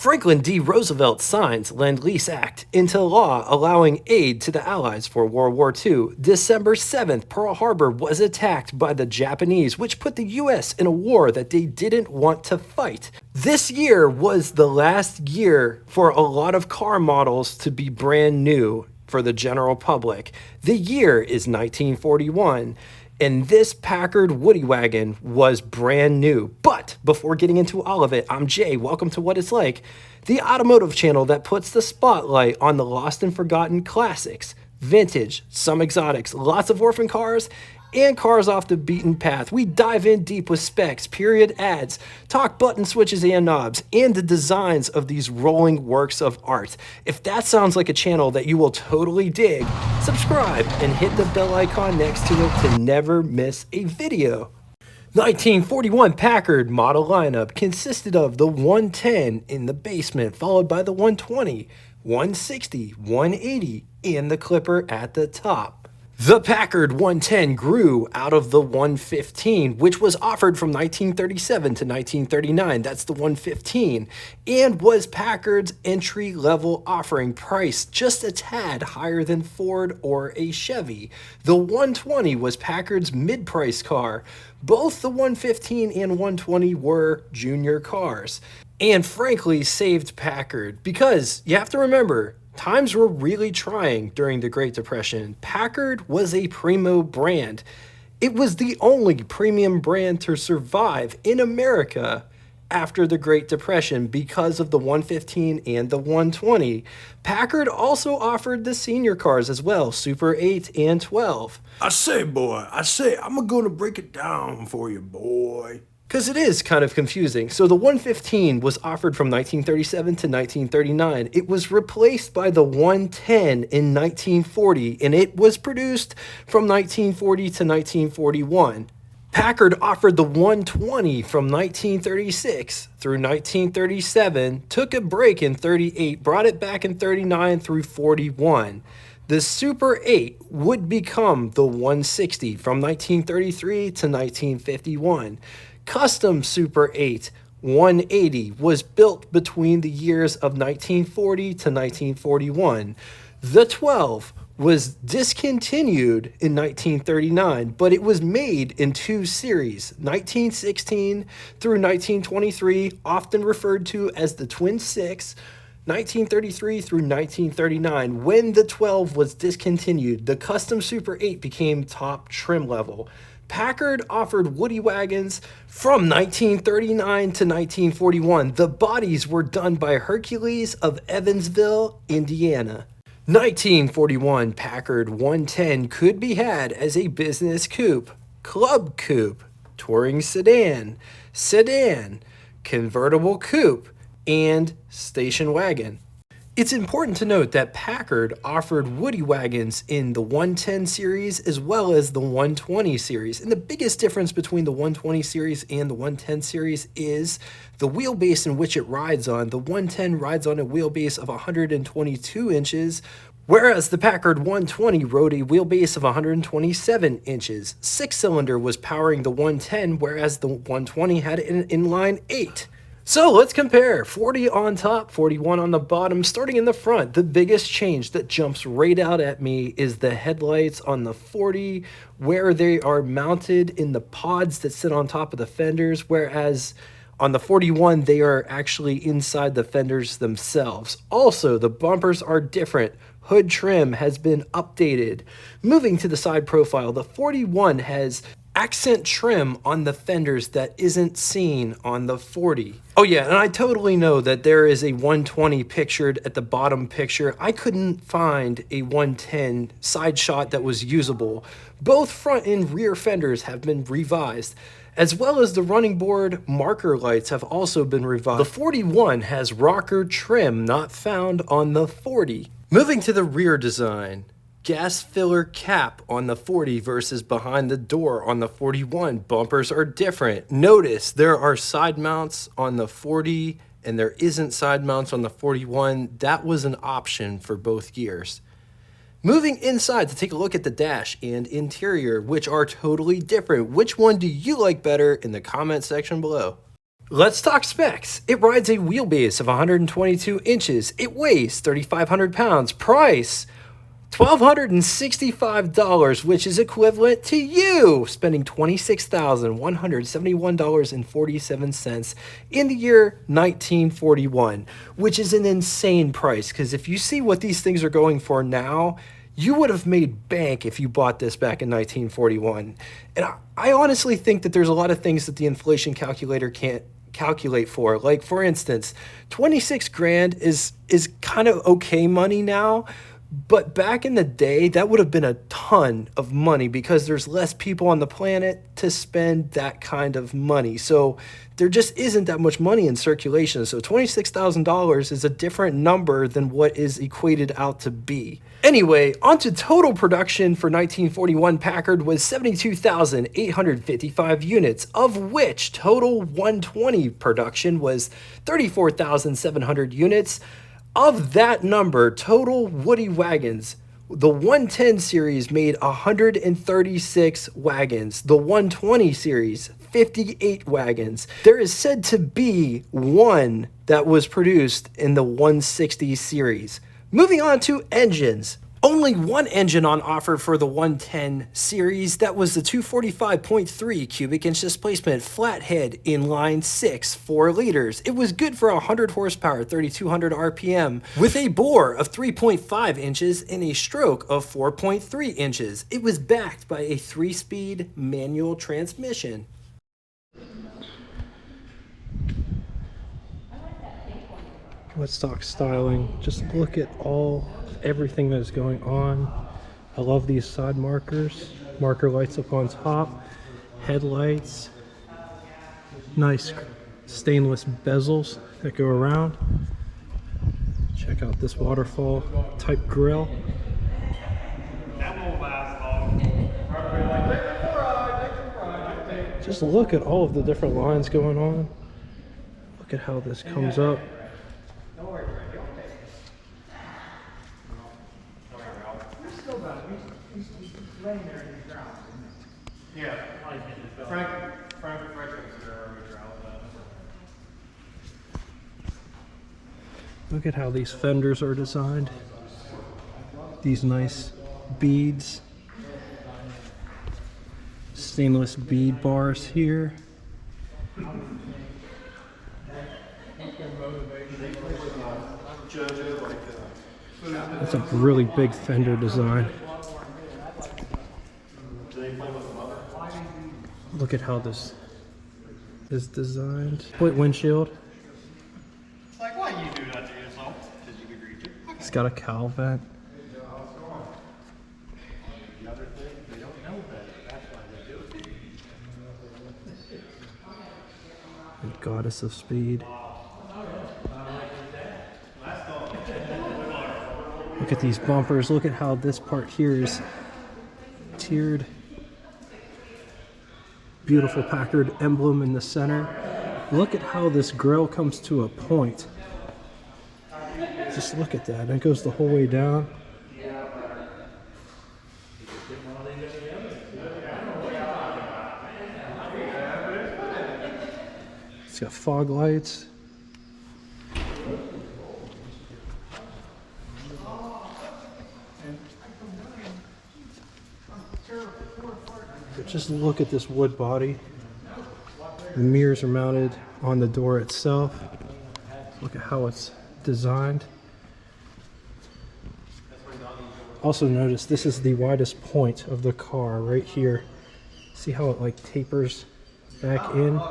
Franklin D. Roosevelt signs Lend-Lease Act into law, allowing aid to the Allies for World War II. December 7th, Pearl Harbor was attacked by the Japanese, which put the US in a war that they didn't want to fight. This year was the last year for a lot of car models to be brand new for the general public. The year is 1941. And this Packard Woody wagon was brand new. But before getting into all of it, I'm Jay. Welcome to What It's Like, the automotive channel that puts the spotlight on the lost and forgotten classics, vintage, some exotics, lots of orphan cars, and cars off the beaten path. We dive in deep with specs, period ads, talk button switches and knobs, and the designs of these rolling works of art. If that sounds like a channel that you will totally dig, subscribe and hit the bell icon next to it to never miss a video. 1941 Packard model lineup consisted of the 110 in the basement, followed by the 120, 160, 180, and the Clipper at the top. The Packard 110 grew out of the 115, which was offered from 1937 to 1939. That's the 115, and was Packard's entry-level offering, priced just a tad higher than Ford or a Chevy. The 120 was Packard's mid-price car. Both the 115 and 120 were junior cars, and frankly saved Packard, because you have to remember, times were really trying during the Great Depression. Packard was a primo brand. It was the only premium brand to survive in America after the Great Depression because of the 115 and the 120. Packard also offered the senior cars as well, Super 8 and 12. I'm gonna break it down for you, boy. Because it is kind of confusing. So the 115 was offered from 1937 to 1939. It was replaced by the 110 in 1940, and it was produced from 1940 to 1941. Packard offered the 120 from 1936 through 1937, took a break in 38, brought it back in 39 through 41. The Super 8 would become the 160 from 1933 to 1951. Custom Super 8 180 was built between the years of 1940 to 1941. The 12 was discontinued in 1939, but it was made in two series, 1916 through 1923, often referred to as the Twin Six, 1933 through 1939. When the 12 was discontinued, the Custom Super 8 became top trim level. Packard offered Woody wagons from 1939 to 1941. The bodies were done by Hercules of Evansville, Indiana. 1941 Packard 110 could be had as a business coupe, club coupe, touring sedan, convertible coupe, and station wagon. It's important to note that Packard offered Woody wagons in the 110 series as well as the 120 series. And the biggest difference between the 120 series and the 110 series is the wheelbase in which it rides on. The 110 rides on a wheelbase of 122 inches, whereas the Packard 120 rode a wheelbase of 127 inches. Six-cylinder was powering the 110, whereas the 120 had an inline 8. So let's compare. 40 on top, 41 on the bottom. Starting in the front, the biggest change that jumps right out at me is the headlights on the 40, where they are mounted in the pods that sit on top of the fenders, whereas on the 41, they are actually inside the fenders themselves. Also, the bumpers are different. Hood trim has been updated. Moving to the side profile, the 41 has accent trim on the fenders that isn't seen on the 40. Oh yeah, and I totally know that there is a 120 pictured at the bottom picture. I couldn't find a 110 side shot that was usable. Both front and rear fenders have been revised, as well as the running board marker lights have also been revised. The 41 has rocker trim not found on the 40. Moving to the rear design, gas filler cap on the 40 versus behind the door on the 41. Bumpers are different. Notice there are side mounts on the 40 and there isn't side mounts on the 41. That was an option for both gears. Moving inside to take a look at the dash and interior, which are totally different. Which one do you like better in the comment section below? Let's talk specs. It rides a wheelbase of 122 inches. It weighs 3,500 pounds. Price $1,265, which is equivalent to you spending $26,171.47 in the year 1941, which is an insane price. Because if you see what these things are going for now, you would have made bank if you bought this back in 1941. And I honestly think that there's a lot of things that the inflation calculator can't calculate for. Like, for instance, 26 grand is kind of okay money now. But back in the day, that would have been a ton of money because there's less people on the planet to spend that kind of money. So there just isn't that much money in circulation. So $26,000 is a different number than what is equated out to be. Anyway, onto total production for 1941 Packard was 72,855 units, of which total 120 production was 34,700 units. Of that number, total Woody wagons, the 110 series made 136 wagons. The 120 series, 58 wagons. There is said to be one that was produced in the 160 series. Moving on to engines. Only one engine on offer for the 110 series. That was the 245.3 cubic inch displacement flathead inline 6 4 liters. It was good for 100 horsepower, 3,200 RPM, with a bore of 3.5 inches and a stroke of 4.3 inches. It was backed by a 3-speed manual transmission. Let's talk styling. Just look at everything that is going on. I love these side markers. Marker lights up on top. Headlights. Nice stainless bezels that go around. Check out this waterfall type grille. Just look at all of the different lines going on. Look at how this comes up. Look at how these fenders are designed. These nice beads. Stainless bead bars here. That's a really big fender design. Look at how this is designed. Split windshield. Like, why you do that to yourself? Because you agreed to. It's got a cowl vent. The other thing, they don't know better. That's why they do it. And goddess of speed. Look at these bumpers. Look at how this part here is tiered. Beautiful Packard emblem in the center. Look at how this grille comes to a point. Just look at that. And it goes the whole way down. It's got fog lights. But just look at this wood body. The mirrors are mounted on the door itself. Look at how it's designed. Also notice this is the widest point of the car right here. See how it like tapers back in?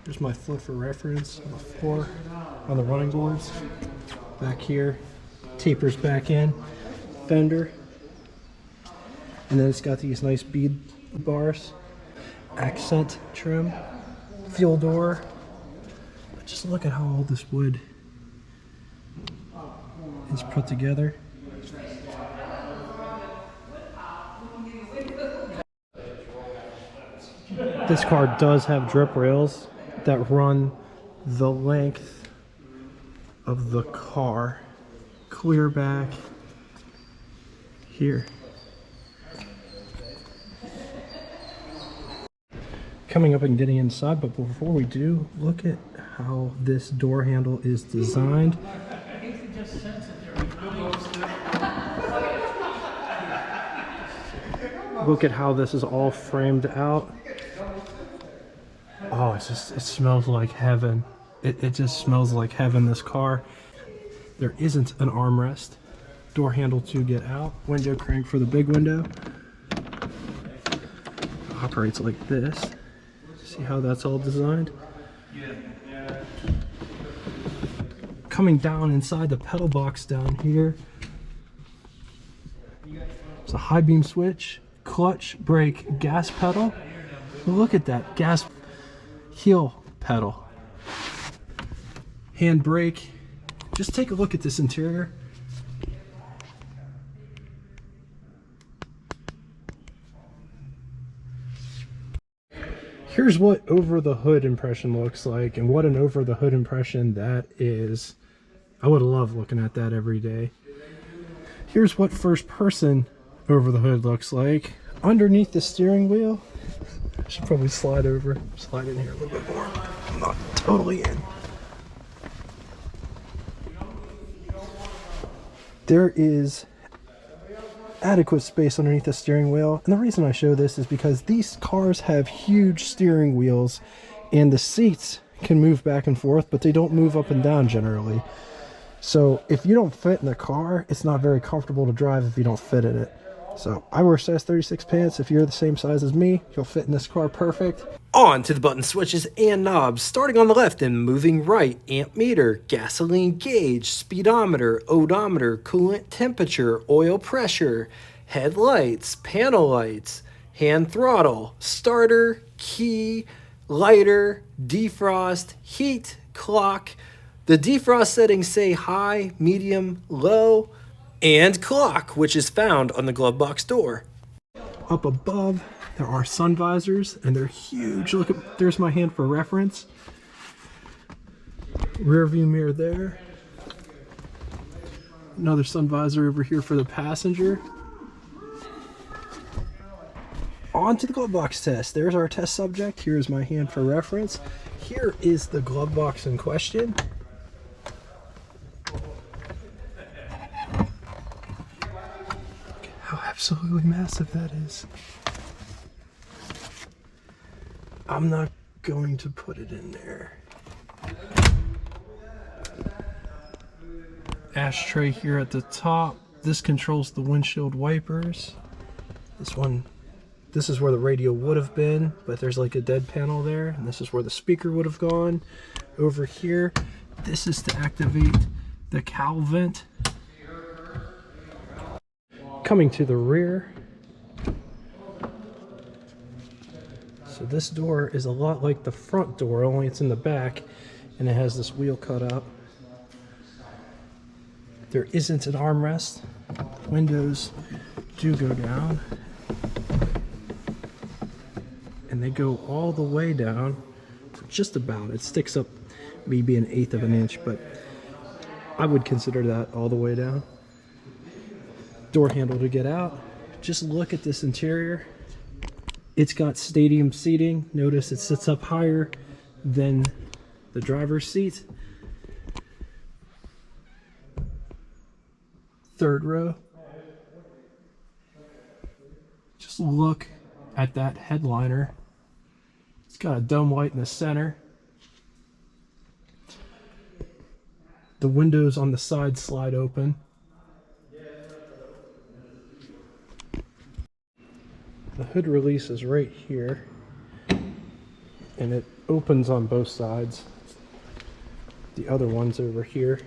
Here's my foot for reference on the floor, on the running boards. Back here, tapers back in, fender. And then it's got these nice bead bars, accent trim, fuel door. But just look at how all this wood is put together. This car does have drip rails that run the length of the car, clear back here. Coming up and getting inside, but before we do, look at how this door handle is designed. Look at how this is all framed out. Oh, it smells like heaven. It just smells like heaven, this car. There isn't an armrest. Door handle to get out. Window crank for the big window. Operates like this. See how that's all designed? Coming down inside the pedal box down here. It's a high beam switch, clutch, brake, gas pedal. Look at that, gas heel pedal. Hand brake. Just take a look at this interior. Here's what over the hood impression looks like, and what an over the hood impression that is. I would love looking at that every day. Here's what first person over the hood looks like. Underneath the steering wheel, I should probably slide in here a little bit more. I'm not totally in. There is adequate space underneath the steering wheel, and the reason I show this is because these cars have huge steering wheels and the seats can move back and forth, but they don't move up and down generally. So if you don't fit in the car, it's not very comfortable to drive if you don't fit in it. So I wear size 36 pants. If you're the same size as me, you'll fit in this car perfect. On to the button switches and knobs, starting on the left and moving right. Amp meter, gasoline gauge, speedometer, odometer, coolant temperature, oil pressure, headlights, panel lights, hand throttle, starter, key, lighter, defrost, heat, clock. The defrost settings say high, medium, low, and clock, which is found on the glove box door. Up above, there are sun visors, and they're huge. Look at, there's my hand for reference. Rear view mirror there. Another sun visor over here for the passenger. On to the glove box test. There's our test subject. Here's my hand for reference. Here is the glove box in question. How absolutely massive that is. I'm not going to put it in there. Ashtray here at the top. This controls the windshield wipers. This is where the radio would have been, but there's like a dead panel there, and this is where the speaker would have gone. Over here, this is to activate the cowl vent. Coming to the rear. So this door is a lot like the front door, only it's in the back, and it has this wheel cut out. There isn't an armrest. Windows do go down. And they go all the way down, just about. It sticks up maybe 1/8 of an inch, but I would consider that all the way down. Door handle to get out. Just look at this interior. It's got stadium seating. Notice it sits up higher than the driver's seat. Third row. Just look at that headliner. It's got a dome light in the center. The windows on the side slide open. The hood release is right here, and it opens on both sides. The other one's over here.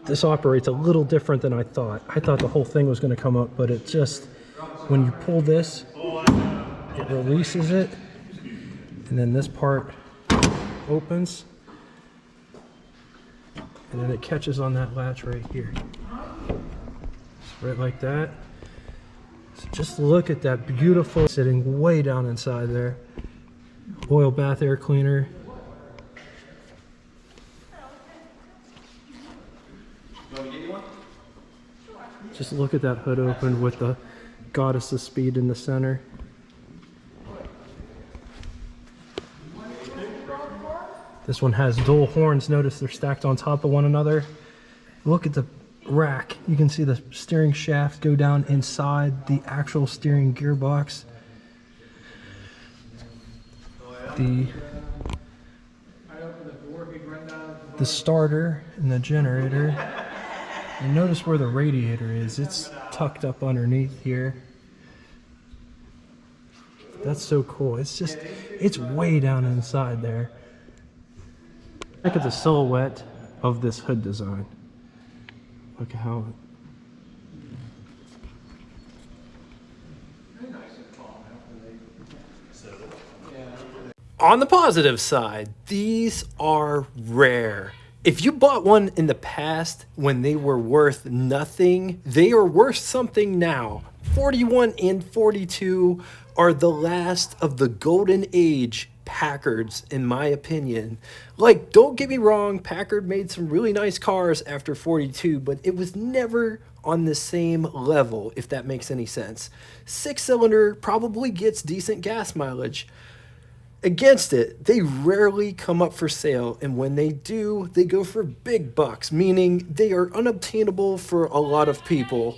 This operates a little different than I thought. I thought the whole thing was going to come up, but it just, when you pull this, it releases it, and then this part opens, and then it catches on that latch right here. Right like that. So just look at that beautiful, sitting way down inside there. Oil bath air cleaner. Just look at that hood open with the Goddess of Speed in the center. This one has dual horns. Notice they're stacked on top of one another. Look at the rack. You can see the steering shaft go down inside the actual steering gearbox. The starter and the generator. And notice where the radiator is. It's tucked up underneath here. That's so cool. It's way down inside there. Look at the silhouette of this hood design. Look at how... On the positive side, these are rare. If you bought one in the past when they were worth nothing, they are worth something now. 41 and 42 are the last of the golden age Packards, in my opinion. Like, don't get me wrong, Packard made some really nice cars after 42, but it was never on the same level, if that makes any sense. 6-cylinder probably gets decent gas mileage. Against it, they rarely come up for sale, and when they do, they go for big bucks, meaning they are unobtainable for a lot of people.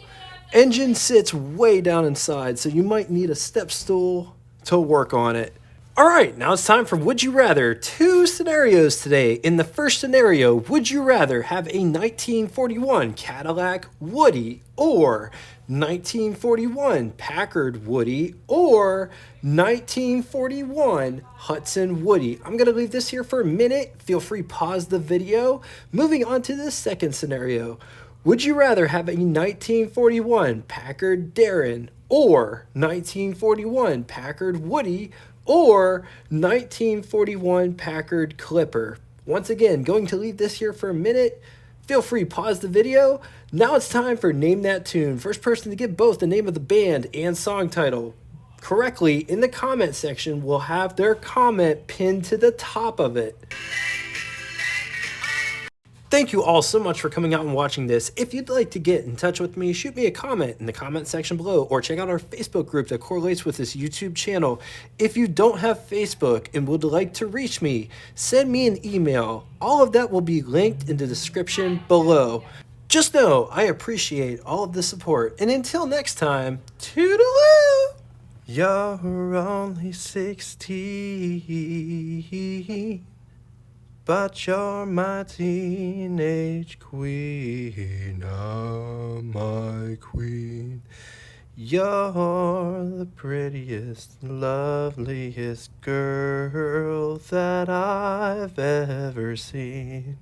Engine sits way down inside, so you might need a step stool to work on it. Alright, now it's time for Would You Rather. 2 scenarios today. In the first scenario, would you rather have a 1941 Cadillac Woody or 1941 Packard Woody or 1941 Hudson Woody? I'm going to leave this here for a minute. Feel free to pause the video. Moving on to the second scenario. Would you rather have a 1941 Packard Darren or 1941 Packard Woody or 1941 Packard Clipper? Once again, going to leave this here for a minute. Feel free to pause the video. Now it's time for Name That Tune. First person to get both the name of the band and song title correctly in the comment section will have their comment pinned to the top of it. Thank you all so much for coming out and watching this. If you'd like to get in touch with me, shoot me a comment in the comment section below or check out our Facebook group that correlates with this YouTube channel. If you don't have Facebook and would like to reach me, send me an email. All of that will be linked in the description below. Just know I appreciate all of the support. And until next time, toodaloo! You're only 16. But you're my teenage queen, I'm my queen. You're the prettiest, loveliest girl that I've ever seen.